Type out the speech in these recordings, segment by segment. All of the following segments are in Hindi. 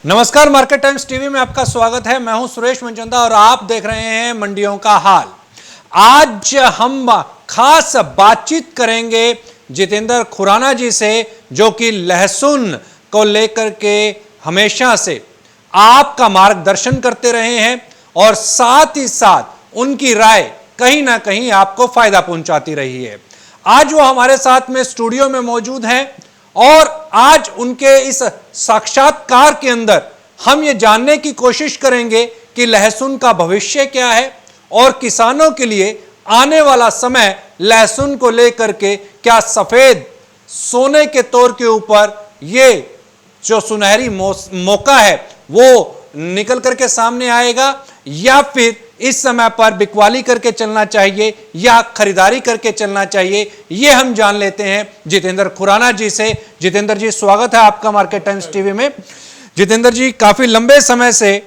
नमस्कार, मार्केट टाइम्स टीवी में आपका स्वागत है। मैं हूं सुरेश मनचंदा और आप देख रहे हैं मंडियों का हाल। आज हम खास बातचीत करेंगे जितेंद्र खुराना जी से, जो कि लहसुन को लेकर के हमेशा से आपका मार्गदर्शन करते रहे हैं और साथ ही साथ उनकी राय कहीं ना कहीं आपको फायदा पहुंचाती रही है। आज वो हमारे साथ में स्टूडियो में मौजूद हैं और आज उनके इस साक्षात्कार के अंदर हम ये जानने की कोशिश करेंगे कि लहसुन का भविष्य क्या है और किसानों के लिए आने वाला समय लहसुन को लेकर के क्या सफेद सोने के तौर के ऊपर ये जो सुनहरी मौका है वो निकल करके सामने आएगा, या फिर इस समय पर बिकवाली करके चलना चाहिए या खरीदारी करके चलना चाहिए, ये हम जान लेते हैं जितेंद्र खुराना जी से। जितेंद्र जी, स्वागत है आपका मार्केट टाइम्स टीवी में। जितेंद्र जी, काफी लंबे समय से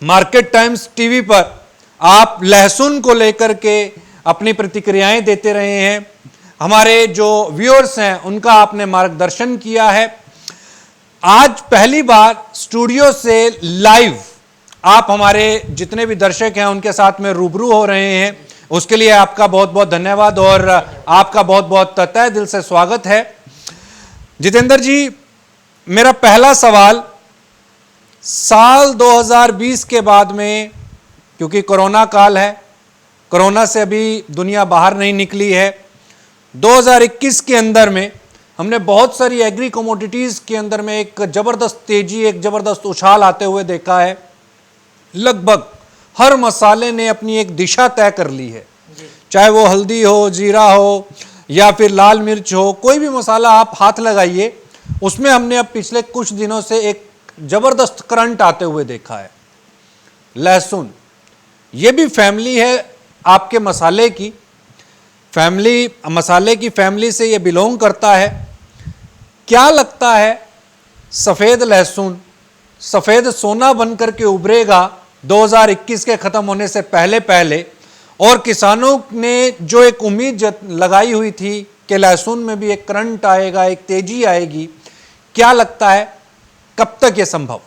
मार्केट टाइम्स टीवी पर आप लहसुन को लेकर के अपनी प्रतिक्रियाएं देते रहे हैं। हमारे जो व्यूअर्स हैं उनका आपने मार्गदर्शन किया है। आज पहली बार स्टूडियो से लाइव आप हमारे जितने भी दर्शक हैं उनके साथ में रूबरू हो रहे हैं, उसके लिए आपका बहुत बहुत धन्यवाद और आपका बहुत बहुत तहे दिल से स्वागत है। जितेंद्र जी, मेरा पहला सवाल, साल 2020 के बाद में, क्योंकि कोरोना काल है, कोरोना से अभी दुनिया बाहर नहीं निकली है, 2021 के अंदर में हमने बहुत सारी एग्री कमोडिटीज के अंदर में एक जबरदस्त तेजी, एक जबरदस्त उछाल आते हुए देखा है। लगभग हर मसाले ने अपनी एक दिशा तय कर ली है, चाहे वो हल्दी हो, जीरा हो या फिर लाल मिर्च हो, कोई भी मसाला आप हाथ लगाइए उसमें हमने अब पिछले कुछ दिनों से एक जबरदस्त करंट आते हुए देखा है। लहसुन, ये भी फैमिली है आपके मसाले की, मसाले की फैमिली से ये बिलोंग करता है। क्या लगता है, सफेद लहसुन सफेद सोना बनकर के उभरेगा 2021 के खत्म होने से पहले पहले, और किसानों ने जो एक उम्मीद लगाई हुई थी कि लहसुन में भी एक करंट आएगा, एक तेजी आएगी, क्या लगता है कब तक ये संभव?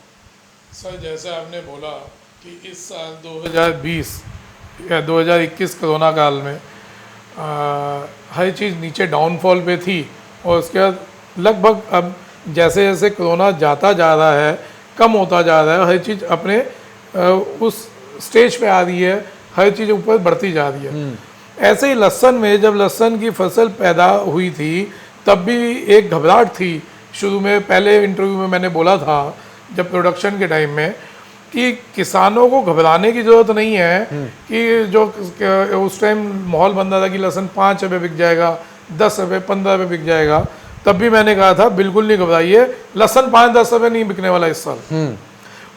सर, जैसे आपने बोला कि इस साल 2020 या 2021 कोरोना काल में हर चीज़ नीचे डाउनफॉल पे थी, और उसके बाद लगभग अब जैसे जैसे कोरोना जाता जा रहा है, कम होता जा रहा है, हर चीज़ अपने उस स्टेज पे आ रही है, हर चीज़ ऊपर बढ़ती जा रही है। ऐसे ही लहसुन में, जब लहसुन की फसल पैदा हुई थी तब भी एक घबराहट थी शुरू में। पहले इंटरव्यू में मैंने बोला था जब प्रोडक्शन के टाइम में कि किसानों को घबराने की ज़रूरत नहीं है कि जो उस टाइम माहौल बन रहा था कि लहसुन 5 रुपये बिक जाएगा, 10 रुपये, 15 रुपये बिक जाएगा, तब भी मैंने कहा था बिल्कुल नहीं घबराइए, लहसुन 5-10 रुपये नहीं बिकने वाला इस साल।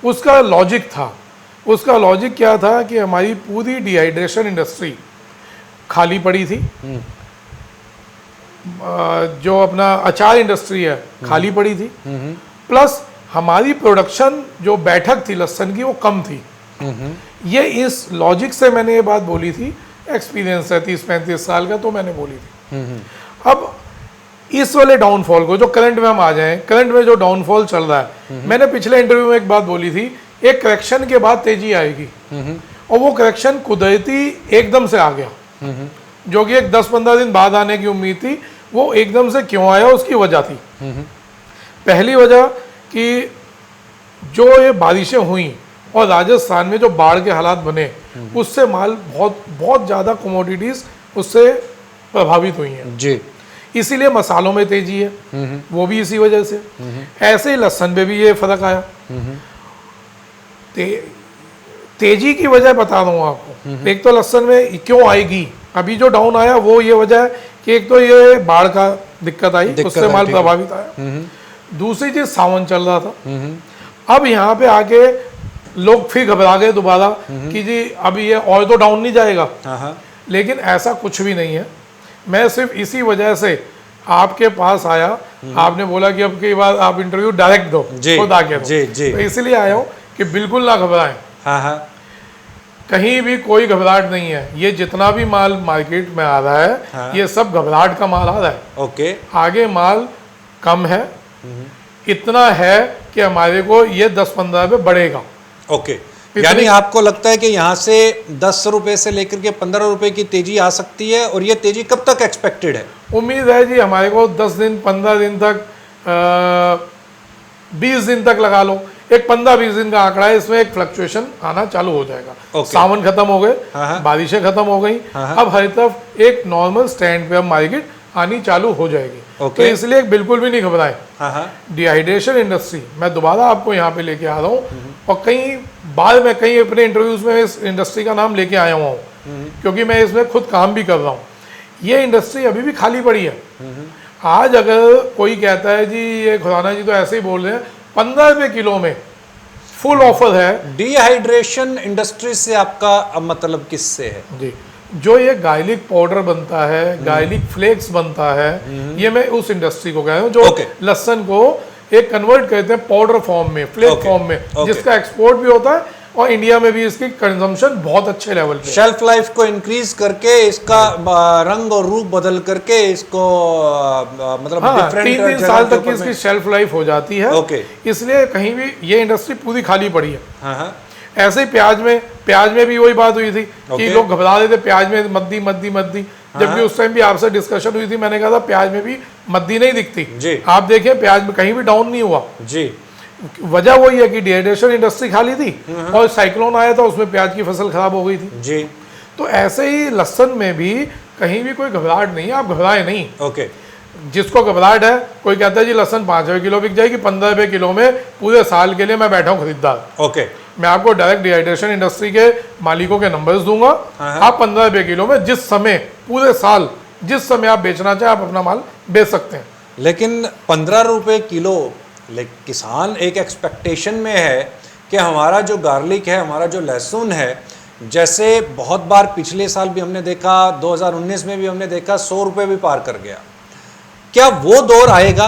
उसका लॉजिक था, उसका लॉजिक क्या था कि हमारी पूरी डिहाइड्रेशन इंडस्ट्री खाली पड़ी थी, जो अपना अचार इंडस्ट्री है खाली पड़ी थी, प्लस हमारी प्रोडक्शन जो बैठक थी लहसुन की वो कम थी। ये इस लॉजिक से मैंने ये बात बोली थी, एक्सपीरियंस है 30-35 साल का, तो मैंने बोली थी। अब इस वाले डाउनफॉल को, जो करंट में हम आ जाएं, करंट में जो डाउनफॉल चल रहा है, मैंने पिछले इंटरव्यू में एक बात बोली थी, एक करेक्शन के बाद तेजी आएगी, और वो करेक्शन कुदरती एकदम से आ गया, जो कि एक 10-15 दिन बाद आने की उम्मीद थी। वो एकदम से क्यों आया, उसकी वजह थी। पहली वजह कि जो ये बारिशें हुई और राजस्थान में जो बाढ़ के हालात बने, उससे माल बहुत ज़्यादा कमोडिटीज़ उससे प्रभावित हुई हैं जी। इसीलिए मसालों में तेजी है, वो भी इसी वजह से। ऐसे ही लहसुन में भी ये फर्क आया। तेजी की वजह बता रहा हूँ आपको। एक तो लहसुन में क्यों आएगी, अभी जो डाउन आया वो ये वजह है कि एक तो ये बाढ़ का दिक्कत आई, उससे माल प्रभावित आया। दूसरी चीज, सावन चल रहा था। अब यहाँ पे आके लोग फिर घबरा गए दोबारा कि जी अभी ये और तो डाउन नहीं जाएगा, लेकिन ऐसा कुछ भी नहीं है। मैं सिर्फ इसी वजह से आपके पास आया, आपने बोला कि अब की बार आप इंटरव्यू डायरेक्ट दो, खुद आके दो, तो इसलिए आया हूँ कि बिल्कुल ना घबराएं। कहीं भी कोई घबराहट नहीं है। ये जितना भी माल मार्केट में आ रहा है, ये सब घबराहट का माल आ रहा है। ओके, आगे माल कम है, इतना है कि हमारे को ये 10-15 रुपये बढ़ेगा। ओके, यानी आपको लगता है कि यहाँ से 10 रुपए से लेकर के 15 रुपए की तेजी आ सकती है, और ये तेजी कब तक एक्सपेक्टेड है? उम्मीद है जी हमारे को 10 दिन 15 दिन तक 20 दिन तक लगा लो, एक 15-20 दिन का आंकड़ा है, इसमें एक फ्लक्चुएशन आना चालू हो जाएगा। Okay. सावन खत्म हो गए, हाँ। बारिशें खत्म हो गई, अब हर तरफ एक नॉर्मल स्टैंड पे अब मार्केट आनी चालू हो जाएगी। Okay. तो इसलिए बिल्कुल भी नहीं घबराएं। हाँ। डिहाइड्रेशन इंडस्ट्री मैं दोबारा आपको यहाँ पे लेके आ रहा हूँ, और कई बार मैं कई अपने इंटरव्यूज में इस इंडस्ट्री का नाम लेके आया हुआ हूँ, क्योंकि मैं इसमें खुद काम भी कर रहा हूँ। ये इंडस्ट्री अभी भी खाली पड़ी है। आज अगर कोई कहता है जी ये खुराना जी तो ऐसे ही बोल रहे हैं, 15 रुपये किलो में फुल ऑफर है। डिहाइड्रेशन इंडस्ट्री से आपका अब मतलब किससे है? जी, जो ये गार्लिक पाउडर बनता है, गार्लिक फ्लेक्स बनता है, ये मैं उस इंडस्ट्री को कह रहा हूँ जो लहसुन को एक कन्वर्ट करते हैं पाउडर फॉर्म में, फ्लेक फॉर्म में, जिसका एक्सपोर्ट भी होता है, और इंडिया में भी इसकी कंजम्पशन बहुत अच्छे लेवल पे। शेल्फ लाइफ को इंक्रीज करके इसका रंग और रूप बदल करके इसको मतलब डिफरेंट 3 साल तक की इसकी शेल्फ लाइफ हो जाती है। इसलिए कहीं भी ये इंडस्ट्री पूरी खाली पड़ी है। ऐसे ही प्याज में भी वही बात हुई थी कि लोग घबरा रहे थे प्याज में मद्दी, जबकि उस टाइम भी आपसे डिस्कशन हुई थी, मैंने कहा था प्याज में भी मद्दी नहीं दिखती। आप देखें प्याज में कहीं भी डाउन नहीं हुआ जी। वजह वही है कि डिहाइड्रेशन इंडस्ट्री खाली थी और साइक्लोन आया था, उसमें प्याज की फसल खराब हो गई थी जी। तो ऐसे ही लहसुन में भी कहीं भी कोई घबराहट नहीं है, आप घबराए नहीं। ओके, जिसको घबराहट है, कोई कहता है जी लहसुन 5 रुपये किलो बिक जाएगी, 15 रुपये किलो में पूरे साल के लिए मैं बैठा हूँ खरीदार। ओके, मैं आपको डायरेक्ट डिहाइड्रेशन इंडस्ट्री के मालिकों के नंबर्स दूंगा। आप 15 रुपये किलो में जिस समय पूरे साल जिस समय आप बेचना चाहे आप अपना माल बेच सकते हैं। लेकिन 15 रुपये किलो, किसान एक एक्सपेक्टेशन में है कि हमारा जो गार्लिक है, हमारा जो लहसुन है, जैसे बहुत बार पिछले साल भी हमने देखा, 2019 में भी हमने देखा 100 रुपये भी पार कर गया। क्या वो दौर आएगा?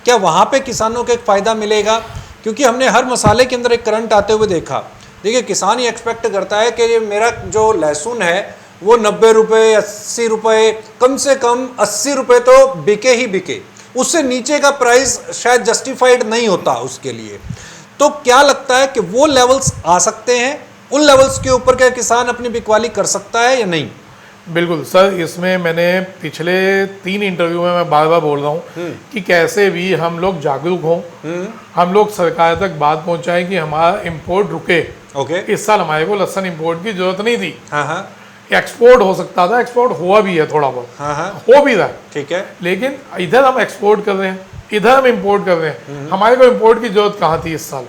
क्या वहाँ पे किसानों को एक फ़ायदा मिलेगा? क्योंकि हमने हर मसाले के अंदर एक करंट आते हुए देखा। देखिए, किसान ही एक्सपेक्ट करता है कि मेरा जो लहसुन है वो 90 रुपये, 80 रुपये, कम से कम 80 रुपये तो बिके ही बिके, उससे नीचे का प्राइस शायद जस्टिफाइड नहीं होता उसके लिए। तो क्या लगता है कि वो लेवल्स आ सकते हैं? उन लेवल्स के ऊपर क्या किसान अपनी बिकवाली कर सकता है या नहीं? बिल्कुल सर, इसमें मैंने पिछले 3 इंटरव्यू में मैं बार बार बोल रहा हूँ कि कैसे भी हम लोग जागरूक हों, हम लोग सरकार तक बात पहुँचाएं कि हमारा इम्पोर्ट रुके। इस साल हमारे को लहसुन इम्पोर्ट की जरूरत नहीं थी। एक्सपोर्ट हो सकता था, एक्सपोर्ट हुआ भी है थोड़ा बहुत, हो भी रहा है, ठीक है। लेकिन इधर हम एक्सपोर्ट कर रहे हैं, इधर हम इंपोर्ट कर रहे हैं। हमारे को इंपोर्ट की जरूरत कहाँ थी इस साल?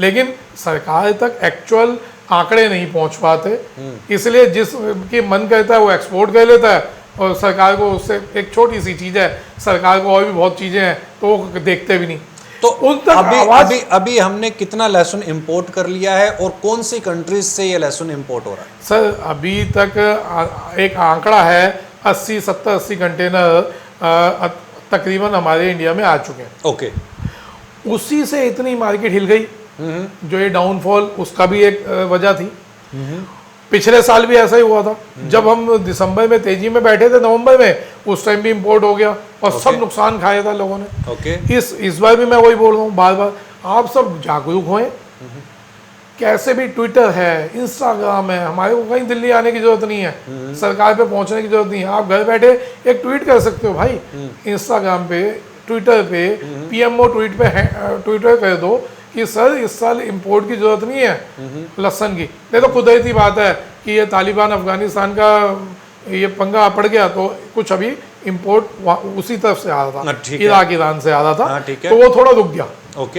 लेकिन सरकार तक एक्चुअल आंकड़े नहीं पहुंच पाते, इसलिए जिसकी मन करता है वो एक्सपोर्ट कर लेता है, और सरकार को उससे एक छोटी सी चीज़ है, सरकार को और भी बहुत चीज़ें हैं तो वो देखते भी नहीं। तो उन तक अभी हमने कितना लहसुन इंपोर्ट कर लिया है और कौन सी कंट्रीज से ये लहसुन इंपोर्ट हो रहा है? सर अभी तक एक आंकड़ा है 80-70-80 कंटेनर तकरीबन हमारे इंडिया में आ चुके हैं। ओके, उसी से इतनी मार्केट हिल गई। जो ये डाउनफॉल, उसका भी एक वजह थी। पिछले साल भी ऐसा ही हुआ था, जब हम दिसंबर में तेजी में बैठे थे, नवंबर में उस टाइम भी इंपोर्ट हो गया और सब नुकसान खाया था लोगों ने। इस बार भी मैं वही बोल रहा हूँ बार बार, आप सब जागरूक हों। कैसे भी ट्विटर है, इंस्टाग्राम है, हमारे को कहीं दिल्ली आने की जरूरत नहीं है, सरकार पे पहुंचने की जरूरत नहीं है। आप घर बैठे एक ट्वीट कर सकते हो भाई, इंस्टाग्राम पे, ट्विटर पे, पीएमओ ट्विटर कर दो कि सर इस साल इंपोर्ट की जरूरत नहीं है लहसुन की। नहीं तो कुदरती बात है कि ये तालिबान अफगानिस्तान का ये पंगा पड़ गया, तो कुछ अभी इंपोर्ट उसी तरफ से आ रहा था, इराक ईरान से आ रहा था, तो वो थोड़ा रुक गया।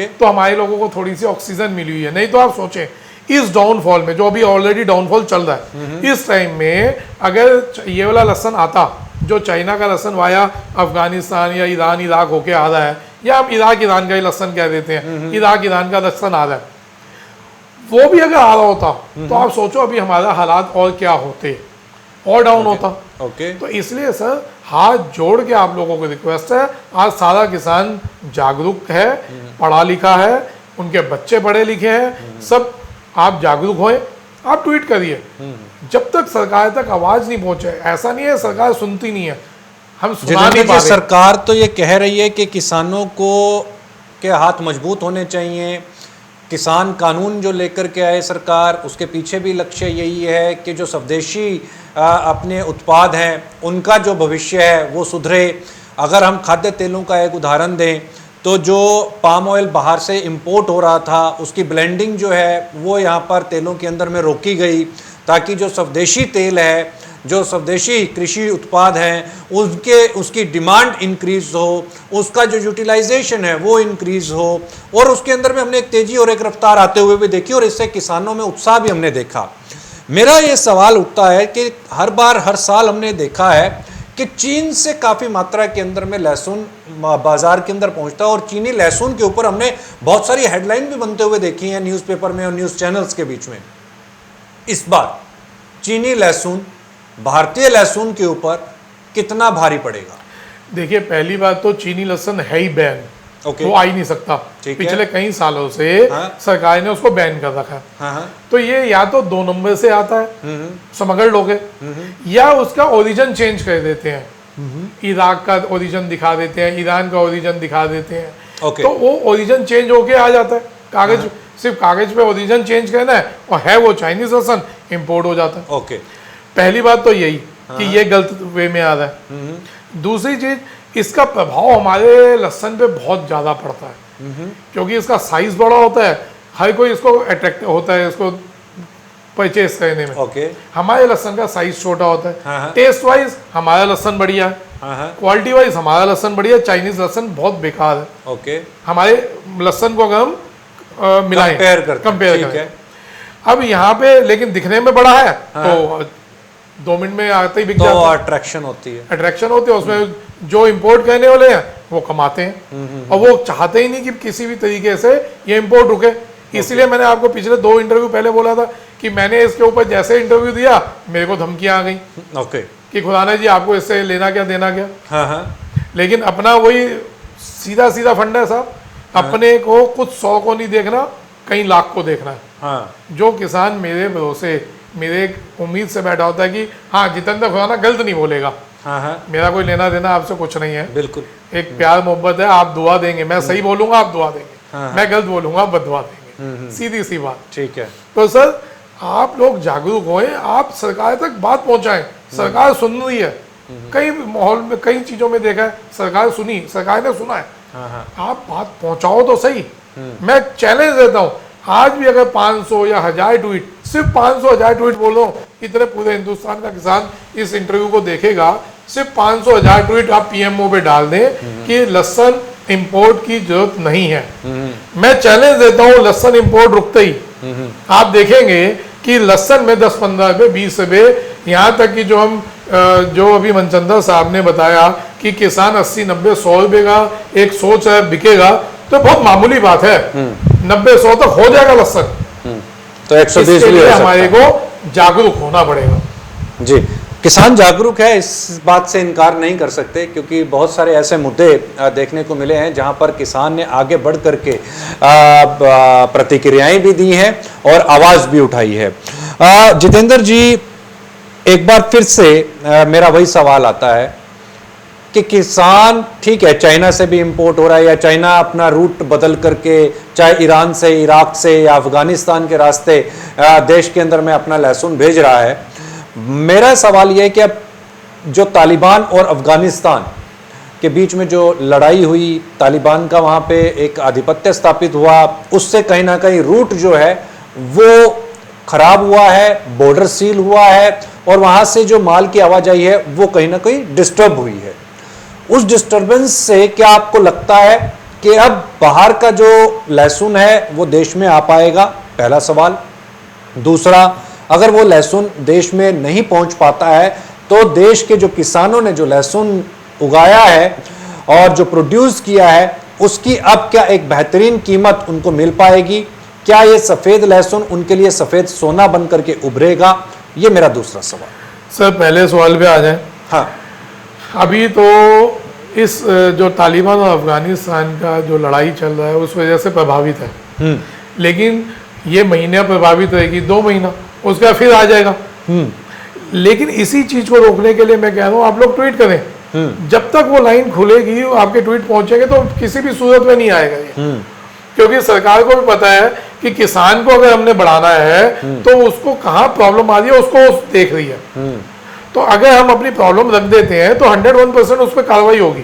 तो हमारे लोगों को थोड़ी सी ऑक्सीजन मिली हुई है। नहीं तो आप सोचें इस डाउनफॉल में, जो अभी ऑलरेडी डाउनफॉल चल रहा है, इस टाइम में अगर ये वाला लहसुन आता, जो चाइना का लहसुन वाया अफगानिस्तान या ईरान इराक होके आ रहा है, या आप इराक ईरान का ही लहसुन कह देते हैं, इराक ईरान का लहसुन आ रहा है, वो भी अगर आ रहा होता तो आप सोचो अभी हमारा हालात और क्या होते, और डाउन होता। तो इसलिए सर हाथ जोड़ के आप लोगों को रिक्वेस्ट है, आज सारा किसान जागरूक है, पढ़ा लिखा है, उनके बच्चे पढ़े लिखे हैं, सब आप जागरूक होए, आप ट्वीट करिए। जब तक सरकार तक आवाज नहीं पहुंचे, ऐसा नहीं है सरकार सुनती नहीं है, हम सुना नहीं पा रहे। सरकार तो ये कह रही है कि किसानों को के हाथ मजबूत होने चाहिए। किसान कानून जो लेकर के आए सरकार, उसके पीछे भी लक्ष्य यही है कि जो स्वदेशी अपने उत्पाद हैं उनका जो भविष्य है वो सुधरे। अगर हम खाद्य तेलों का एक उदाहरण दें तो जो पाम ऑयल बाहर से इंपोर्ट हो रहा था उसकी ब्लेंडिंग जो है वो यहाँ पर तेलों के अंदर में रोकी गई, ताकि जो स्वदेशी तेल है, जो स्वदेशी कृषि उत्पाद हैं उसकी डिमांड इंक्रीज हो, उसका जो यूटिलाइजेशन है वो इंक्रीज हो, और उसके अंदर में हमने एक तेजी और एक रफ्तार आते हुए भी देखी, और इससे किसानों में उत्साह भी हमने देखा। मेरा ये सवाल उठता है कि हर साल हमने देखा है कि चीन से काफ़ी मात्रा के अंदर में लहसुन बाजार के अंदर पहुंचता है, और चीनी लहसुन के ऊपर हमने बहुत सारी हेडलाइन भी बनते हुए देखी हैं न्यूज़पेपर में और न्यूज़ चैनल्स के बीच में। इस बार चीनी लहसुन भारतीय लहसुन के ऊपर कितना भारी पड़ेगा? देखिए, पहली बात तो चीनी लहसुन है ही बैन, वो आ ही नहीं सकता। पिछले कई सालों से सरकार ने उसको बैन कर रखा है। तो ये या तो 2 नंबर से आता है, समगल लोग, या उसका ओरिजिन चेंज कर देते हैं। इराक का ओरिजिन दिखा देते हैं, ईरान का ओरिजिन दिखा देते हैं। तो वो ओरिजिन चेंज होके आ जाता है, कागज सिर्फ कागज पे ओरिजिन चेंज करना है, और है वो चाइनीज लहसुन, इंपोर्ट हो जाता है। पहली बात तो यही कि ये गलत वे में आ रहा है। दूसरी चीज, इसका प्रभाव हमारे लहसुन पे बहुत ज़्यादा पड़ता है, क्योंकि इसका साइज बड़ा होता है, हर कोई इसको अट्रैक्ट होता है इसको परचेस करने में। हमारे लहसुन का साइज छोटा होता है। टेस्ट वाइज हमारा लहसुन बढ़िया है, क्वालिटी वाइज हमारा लहसुन बढ़िया, चाइनीज लहसुन बहुत बेकार है। हमारे लहसुन को अगर हम मिलाएं, कंपेयर करें, अब यहाँ पे लेकिन दिखने में बड़ा है तो 2 मिनट में आते ही बिक जाता है। अट्रैक्शन होती है उसमें जो इंपोर्ट करने वाले हैं वो कमाते हैं, और वो चाहते ही नहीं कि किसी भी तरीके से ये इंपोर्ट रुके। इसलिए मैंने आपको पिछले 2 इंटरव्यू पहले बोला था कि मैंने इसके ऊपर जैसे इंटरव्यू दिया मेरे को धमकियां आ गई कि खुदाना जी आपको इससे लेना क्या देना क्या। लेकिन अपना वही सीधा सीधा फंडा है साहब, अपने को कुछ 100 को नहीं देखना, कई लाख को देखना है। जो किसान मेरे भरोसे, मेरे उम्मीद से बैठा होता है कि हाँ जितेंद्र खुराना गलत नहीं बोलेगा, मेरा कोई लेना देना आपसे कुछ नहीं है, बिल्कुल एक प्यार मोहब्बत है, आप दुआ देंगे, मैं सही बोलूंगा आप दुआ देंगे, मैं गलत बोलूंगा आप बदुआ देंगे, सीधी सी बात। ठीक है। तो सर आप लोग जागरूक होएं, आप सरकार तक बात पहुंचाएं। सरकार सुन रही है, कई माहौल में कई चीजों में देखा है सरकार सुनी, सरकार ने सुना है, आप बात पहुंचाओ तो सही। मैं चैलेंज देता हूँ, आज भी अगर 500 या 1000 ट्वीट, सिर्फ 500-1000 ट्वीट बोलो, इतने पूरे हिंदुस्तान का किसान इस इंटरव्यू को देखेगा, सिर्फ 500-1000 ट्वीट आप पीएमओ पे डाल दें कि लहसुन इंपोर्ट की जरूरत नहीं है। मैं चैलेंज देता हूँ, लहसुन इंपोर्ट रुकते ही आप देखेंगे कि लहसुन में 10-15 रुपये, 20 रुपये, यहाँ तक कि जो अभी मनचंदा साहब ने बताया कि किसान 80-90-100 रुपये का एक सोच है बिकेगा, तो बहुत मामूली बात है। 90-100 तक हो जाएगा लहसुन, तो 120 भी हो सकता है। हमारे को जागरूक होना पड़ेगा। जी, किसान जागरूक है, इस बात से इनकार नहीं कर सकते, क्योंकि बहुत सारे ऐसे मुद्दे देखने को मिले हैं जहां पर किसान ने आगे बढ़ करके प्रतिक्रियाएं भी दी हैं और आवाज़ भी उठाई है। जितेंद्र जी, एक बार फिर से मेरा वही सवाल आता है कि किसान, ठीक है चाइना से भी इंपोर्ट हो रहा है, या चाइना अपना रूट बदल करके चाहे ईरान से, इराक से या अफगानिस्तान के रास्ते देश के अंदर में अपना लहसुन भेज रहा है। मेरा सवाल यह है कि अब जो तालिबान और अफगानिस्तान के बीच में जो लड़ाई हुई, तालिबान का वहाँ पे एक आधिपत्य स्थापित हुआ, उससे कहीं ना कहीं रूट जो है वो खराब हुआ है, बॉर्डर सील हुआ है, और वहाँ से जो माल की आवाजाही है वो कहीं ना कहीं डिस्टर्ब हुई है। उस डिस्टर्बेंस से क्या आपको लगता है कि अब बाहर का जो लहसुन है वो देश में आ पाएगा? पहला सवाल। दूसरा, अगर वो लहसुन देश में नहीं पहुंच पाता है तो देश के जो किसानों ने जो लहसुन उगाया है और जो प्रोड्यूस किया है उसकी अब क्या एक बेहतरीन कीमत उनको मिल पाएगी? क्या ये सफ़ेद लहसुन उनके लिए सफ़ेद सोना बन करके उभरेगा? ये मेरा दूसरा सवाल। सर पहले सवाल पे आ जाए। हाँ, अभी तो इस जो तालिबान और अफगानिस्तान का जो लड़ाई चल रहा है उस वजह से प्रभावित है, लेकिन ये महीना प्रभावित रहेगी, 2 महीना, उसका फिर आ जाएगा। लेकिन इसी चीज को रोकने के लिए मैं कह रहा हूँ आप लोग ट्वीट करें, जब तक वो लाइन खुलेगी, आपके ट्वीट पहुंचेंगे, तो किसी भी सूरत में नहीं आएगा ये। क्योंकि सरकार को भी पता है कि किसान को अगर हमने बढ़ाना है तो उसको कहाँ प्रॉब्लम आ रही है उसको देख रही है। तो अगर हम अपनी प्रॉब्लम रख देते हैं तो 101% उस पर कार्रवाई होगी,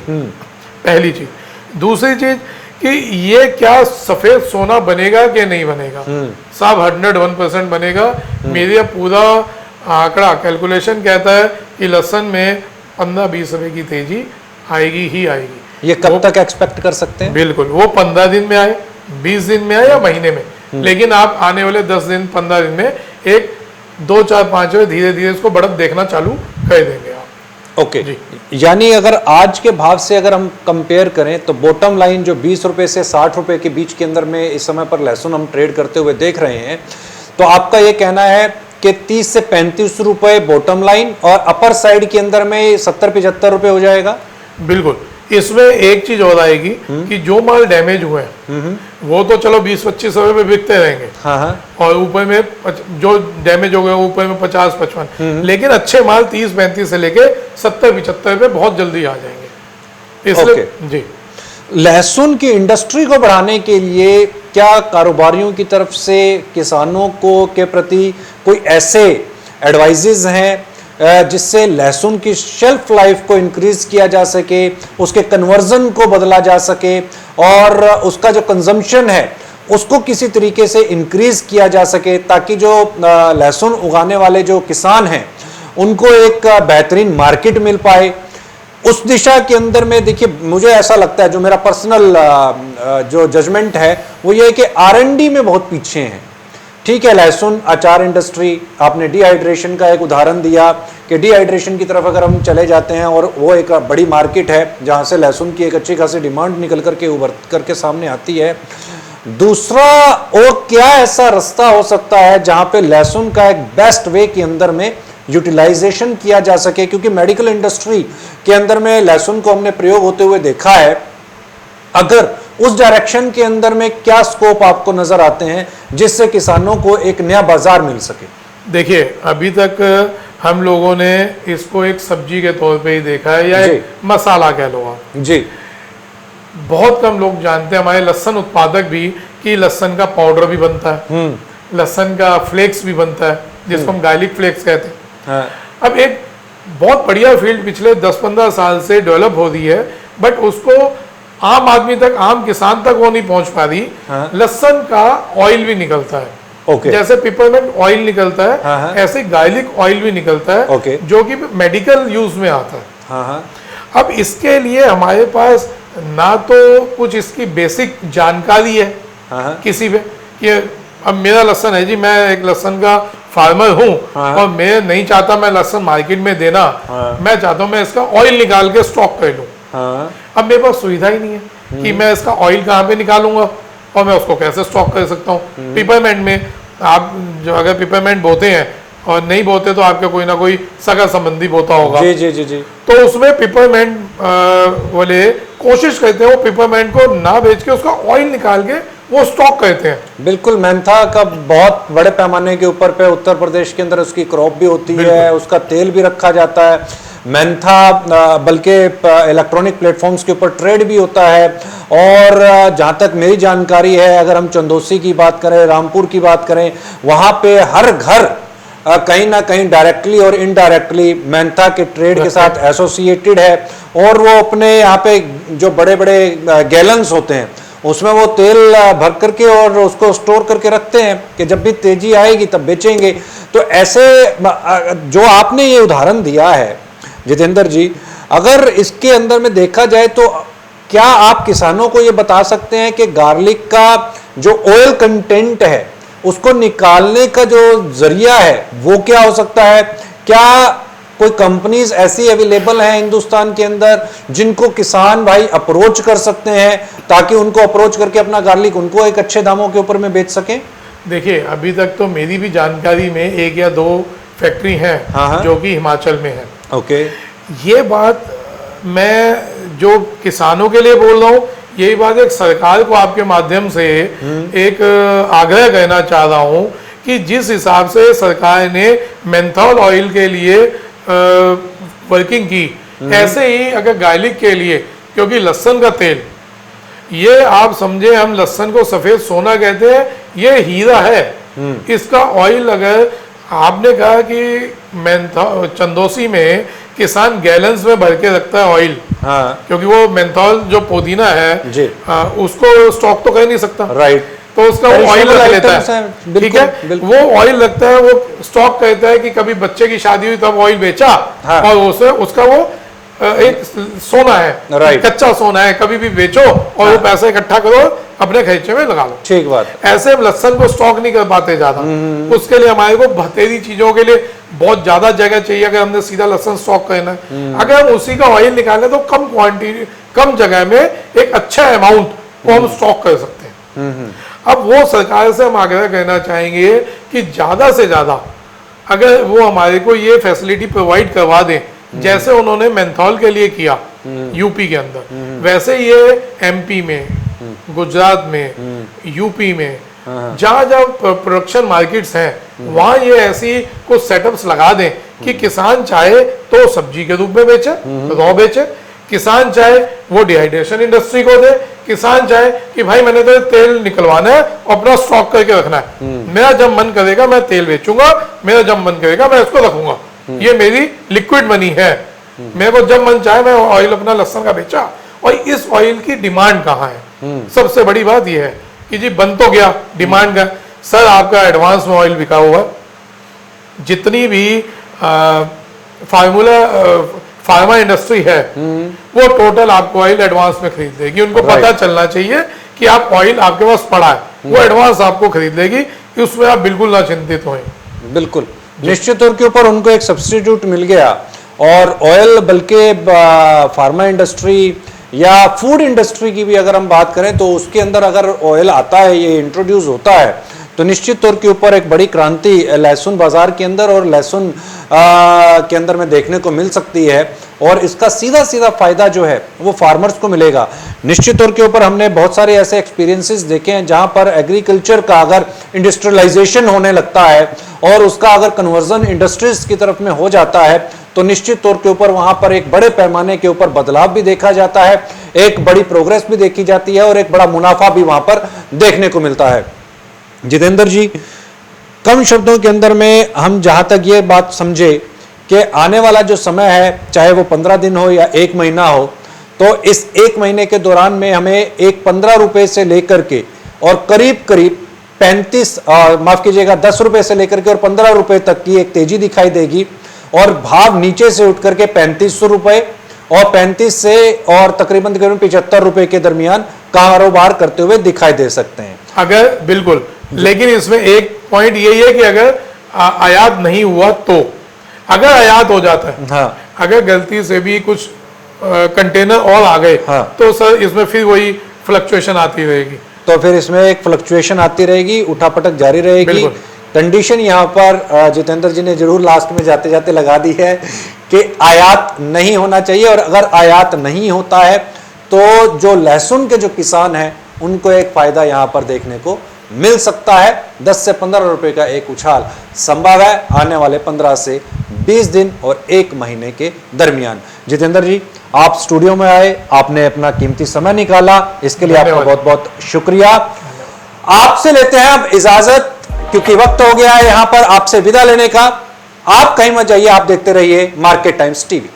पहली चीज। दूसरी चीज कि ये क्या सफेद सोना बनेगा कि नहीं बनेगा, साहब 101% बनेगा। मेरा पूरा आंकड़ा कैलकुलेशन कहता है कि लहसुन में 15-20 रुपए की तेजी आएगी ही आएगी। ये कब तक एक्सपेक्ट कर सकते हैं? बिल्कुल, वो 15 दिन में आए, 20 दिन में आए या महीने में, लेकिन आप आने वाले 10 दिन 15 दिन में एक 2 4 5 में धीरे धीरे इसको बढ़त देखना चालू कर देंगे आप। ओके यानी अगर आज के भाव से अगर हम कंपेयर करें तो बॉटम लाइन जो 20 रुपए से 60 रुपए के बीच के अंदर में इस समय पर लहसुन हम ट्रेड करते हुए देख रहे हैं, तो आपका ये कहना है कि 30 से 35 रुपए बॉटम लाइन और अपर साइड के अंदर में 70-75 रुपए हो जाएगा। बिल्कुल, इसमें एक चीज और आएगी कि जो माल डैमेज हुए हैं वो तो चलो 20-25 रुपए में बिकते रहेंगे, और ऊपर में जो डैमेज हो गए ऊपर में 50-55, लेकिन अच्छे माल 30-35 से लेके 70-75 रुपए बहुत जल्दी आ जाएंगे। इसलिए जी, लहसुन की इंडस्ट्री को बढ़ाने के लिए क्या कारोबारियों की तरफ से किसानों को के प्रति कोई ऐसे एडवाइजेज हैं जिससे लहसुन की शेल्फ लाइफ को इंक्रीज किया जा सके, उसके कन्वर्जन को बदला जा सके और उसका जो कंजम्पशन है उसको किसी तरीके से इंक्रीज किया जा सके, ताकि जो लहसुन उगाने वाले जो किसान हैं उनको एक बेहतरीन मार्केट मिल पाए। उस दिशा के अंदर में देखिए, मुझे ऐसा लगता है, जो मेरा पर्सनल जो जजमेंट है वो ये है कि R&D में बहुत पीछे हैं। ठीक है, लहसुन अचार इंडस्ट्री, आपने डिहाइड्रेशन का एक उदाहरण दिया कि डिहाइड्रेशन की तरफ अगर हम चले जाते हैं और वो एक बड़ी मार्केट है जहां से लहसुन की एक अच्छी खासी डिमांड निकल करके उभर करके सामने आती है। दूसरा, और क्या ऐसा रास्ता हो सकता है जहां पे लहसुन का एक बेस्ट वे के अंदर में यूटिलाइजेशन किया जा सके, क्योंकि मेडिकल इंडस्ट्री के अंदर में लहसुन को हमने प्रयोग होते हुए देखा है। अगर उस डायरेक्शन के अंदर में क्या स्कोप आपको नजर आते हैं जिससे किसानों को एक नया बाजार मिल सके? देखिए, अभी तक हम लोगों ने इसको एक सब्जी के तौर पे ही देखा है, या एक मसाला कह लो आप जी। बहुत कम लोग जानते हैं, हमारे लहसुन उत्पादक भी, कि लहसुन का पाउडर भी बनता है, लहसुन का फ्लेक्स भी बनता है जिसको हम गार्लिक फ्लेक्स कहते हैं। अब एक बहुत बढ़िया फील्ड पिछले 10-15 साल से डेवलप हो रही है, बट उसको आम आदमी तक, आम किसान तक वो नहीं पहुंच पा रही। लहसुन का ऑयल भी निकलता है, जैसे पिपरमेंट ऑयल निकलता है, ऐसे गार्लिक ऑयल भी निकलता है, जो कि मेडिकल यूज में आता है। अब इसके लिए हमारे पास ना तो कुछ इसकी बेसिक जानकारी है किसी पे, कि अब मेरा लहसुन है जी, मैं एक लहसुन का फार्मर हूँ और मैं नहीं चाहता मैं लहसुन मार्केट में देना, मैं चाहता हूँ मैं इसका ऑयल निकाल के स्टॉक कर लूँ। अब मेरे पास सुविधा ही नहीं है कि मैं इसका ऑयल कहाँ पे निकालूंगा और मैं उसको कैसे स्टॉक कर सकता हूँ। पिपरमेंट में आप जो अगर पिपरमेंट बोते हैं और नहीं बोते तो आपके कोई ना कोई सगा संबंधी बोता होगा, जी जी जी जी, तो उसमें पिपरमेंट वाले कोशिश करते हैं वो पिपरमेंट को ना बेच के उसका ऑयल निकाल के वो स्टॉक करते हैं। बिल्कुल, मेंथा का बहुत बड़े पैमाने के ऊपर पे उत्तर प्रदेश के अंदर उसकी क्रॉप भी होती है, उसका तेल भी रखा जाता है। मेंथा बल्कि इलेक्ट्रॉनिक प्लेटफॉर्म्स के ऊपर ट्रेड भी होता है। और जहाँ तक मेरी जानकारी है, अगर हम चंदौसी की बात करें, रामपुर की बात करें, वहाँ पे हर घर कहीं ना कहीं डायरेक्टली और इनडायरेक्टली मेंथा के ट्रेड के साथ एसोसिएटेड है, और वो अपने यहाँ पे जो बड़े बड़े गैलन्स होते हैं उसमें वो तेल भर करके और उसको स्टोर करके रखते हैं कि जब भी तेजी आएगी तब बेचेंगे। तो ऐसे जो आपने ये उदाहरण दिया है जितेंद्र जी, अगर इसके अंदर में देखा जाए तो क्या आप किसानों को ये बता सकते हैं कि गार्लिक का जो ऑयल कंटेंट है उसको निकालने का जो जरिया है वो क्या हो सकता है? क्या कोई कंपनीज ऐसी अवेलेबल हैं हिंदुस्तान के अंदर जिनको किसान भाई अप्रोच कर सकते हैं ताकि उनको अप्रोच करके अपना गार्लिक उनको एक अच्छे दामों के ऊपर में बेच सकें? देखिए, अभी तक तो मेरी भी जानकारी में 1 या 2 फैक्ट्री हैं जो कि हिमाचल में है। ओके, ये बात मैं जो किसानों के लिए बोल रहा हूँ, यही बात एक सरकार को आपके माध्यम से एक आग्रह करना चाह रहा हूँ कि जिस हिसाब से सरकार ने मेंथॉल ऑयल के लिए वर्किंग की ऐसे ही अगर गार्लिक के लिए, क्योंकि लहसुन का तेल, ये आप समझे, हम लहसुन को सफेद सोना कहते हैं, ये हीरा है। इसका ऑयल, अगर आपने कहा कि चंदोसी में किसान गैलन्स में भर के रखता है ऑयल, हाँ, क्योंकि वो मेंथोल जो पुदीना है जी, उसको स्टॉक तो कर नहीं सकता, राइट, तो उसका वो ऑयल रख लेता है, ठीक है, बिल्कुल। वो ऑयल रखता है, वो स्टॉक कहता है कि कभी बच्चे की शादी हुई तब ऑयल बेचा, हाँ, और उसका वो एक सोना है, राइट, कच्चा सोना है, कभी भी बेचो और वो पैसा इकट्ठा करो, अपने खर्चे में लगा लो। ठीक बात। ऐसे हम लहसन को स्टॉक नहीं कर पाते ज्यादा, उसके लिए हमारे को भतेरी चीजों के लिए बहुत ज्यादा जगह चाहिए। अगर हमने सीधा लहसन स्टॉक करना है, अगर हम उसी का ऑयल निकालें तो कम क्वांटिटी, कम जगह में एक अच्छा अमाउंट को हम स्टॉक कर सकते हैं। अब वो सरकार से हम आग्रह करना चाहेंगे कि ज्यादा से ज्यादा अगर वो हमारे को ये फैसिलिटी प्रोवाइड करवा दें, जैसे उन्होंने मेंथॉल के लिए किया यूपी के अंदर, वैसे ये एमपी में, गुजरात में, यूपी में, जहां जहां प्रोडक्शन मार्केट्स हैं, वहां ये ऐसी कुछ सेटअप्स लगा दें कि किसान चाहे तो सब्जी के रूप में बेचे, रॉ बेचे, किसान चाहे वो डिहाइड्रेशन इंडस्ट्री को दे, किसान चाहे कि भाई मैंने तो तेल निकलवाना है, अपना स्टॉक करके रखना है, मेरा जब मन करेगा मैं तेल बेचूंगा, मेरा जब मन करेगा मैं इसको रखूंगा, ये मेरी लिक्विड मनी है, मेरे को जब मन चाहे मैं ऑयल अपना लहसुन का बेचा। और इस ऑयल की डिमांड कहाँ है? सबसे बड़ी बात यह है कि जी बन तो गया, डिमांड का, सर आपका एडवांस में ऑयल बिका हुआ, जितनी भी फार्मा इंडस्ट्री है वो टोटल आपको ऑयल एडवांस में खरीद लेगी। उनको पता चलना चाहिए कि आप ऑयल आपके पास पड़ा है, वो एडवांस आपको खरीद लेगी, कि उसमें आप बिल्कुल ना चिंतित हों। बिल्कुल, निश्चित तौर के ऊपर उनको एक सब्स्टिट्यूट मिल गया। और ऑयल, बल्कि फार्मा इंडस्ट्री या फूड इंडस्ट्री की भी अगर हम बात करें तो उसके अंदर अगर ऑयल आता है, ये इंट्रोड्यूस होता है, तो निश्चित तौर के ऊपर एक बड़ी क्रांति लहसुन बाजार के अंदर और लहसुन के अंदर में देखने को मिल सकती है। और इसका सीधा सीधा फायदा जो है वो फार्मर्स को मिलेगा। निश्चित तौर के ऊपर हमने बहुत सारे ऐसे एक्सपीरियंसेस देखे हैं जहां पर एग्रीकल्चर का अगर इंडस्ट्रियलाइजेशन होने लगता है और उसका अगर कन्वर्जन इंडस्ट्रीज की तरफ में हो जाता है, तो निश्चित तौर के ऊपर वहां पर एक बड़े पैमाने के ऊपर बदलाव भी देखा जाता है, एक बड़ी प्रोग्रेस भी देखी जाती है और एक बड़ा मुनाफा भी वहां पर देखने को मिलता है। जितेंद्र जी, कम शब्दों के अंदर में हम जहां तक ये बात समझे कि आने वाला जो समय है, चाहे वो 15 दिन हो या 1 महीना हो, तो इस 1 महीने के दौरान में हमें एक 15 रुपए से लेकर के और करीब करीब 35 माफ कीजिएगा 10 रुपए से लेकर के और 15 रुपए तक की एक तेजी दिखाई देगी और भाव नीचे से उठ करके 3500 रुपए और 35 से और तकरीबन 75 रुपए के दरमियान कारोबार करते हुए दिखाई दे सकते हैं। अगर बिल्कुल, लेकिन इसमें एक पॉइंट यही है कि अगर आयात नहीं हुआ तो, अगर आयात हो जाता है, हाँ, अगर गलती से भी कुछ कंटेनर और आ गए, हाँ, तो सर इसमें फिर वही फ्लक्चुएशन आती रहेगी। तो फिर इसमें एक फ्लक्चुएशन आती रहेगी, उठापटक जारी रहेगी। कंडीशन यहाँ पर जितेंद्र जी ने जरूर लास्ट में जाते जाते लगा दी है कि आयात नहीं होना चाहिए, और अगर आयात नहीं होता है तो जो लहसुन के जो किसान हैं उनको एक फायदा यहाँ पर देखने को मिल सकता है। 10 से 15 रुपए का एक उछाल संभव है आने वाले 15 से 20 दिन और 1 महीने के दरमियान। जितेंद्र जी, आप स्टूडियो में आए, आपने अपना कीमती समय निकाला, इसके लिए आपका बहुत बहुत शुक्रिया। आपसे लेते हैं अब इजाजत, क्योंकि वक्त हो गया है यहां पर आपसे विदा लेने का। आप कहीं मत जाइए, आप देखते रहिए मार्केट टाइम्स टीवी।